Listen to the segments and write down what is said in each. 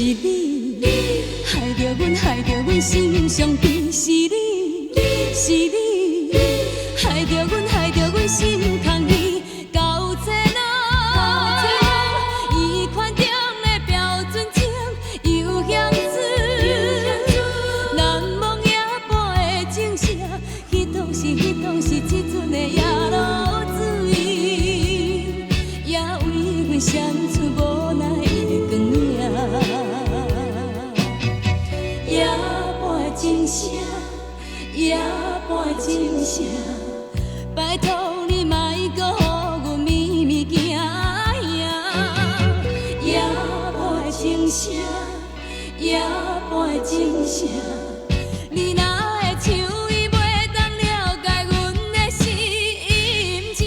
你，害着阮，害着阮心伤悲，是你，是你，害着阮，害着阮心空虚，到这哪？伊款中的标准情又嫌水，难忘夜半的情声，彼当时，彼当时，这阵的夜露水，也为阮闪出无奈的光影。夜半的钟声，夜半的钟声，拜托你莫搁予阮秘密惊呀。夜半的钟声，夜半的钟声，你若会像伊，袂当了解阮的心情。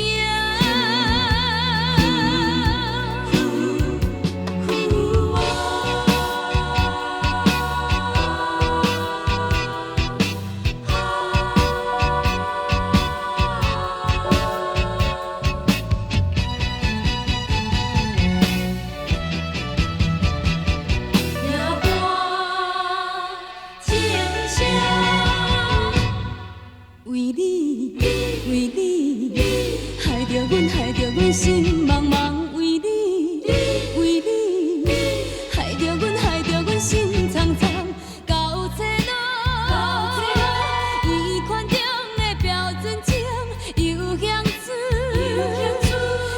为你，为你，害着阮，害着阮心茫茫。为你，为你，害着阮，害着阮心苍苍。到这哪？伊款中的标准情又嫌水，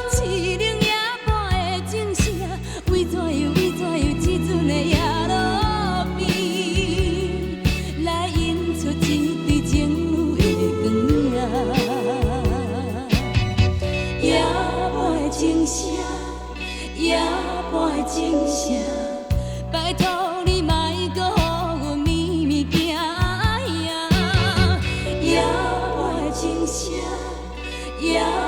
凄冷夜半的钟声，为怎样，为怎样，这阵的夜路边，来引出一对情侣。夜半的钟声，夜半的钟声，拜托你莫搁予阮秘密惊呀。夜半的钟声，夜。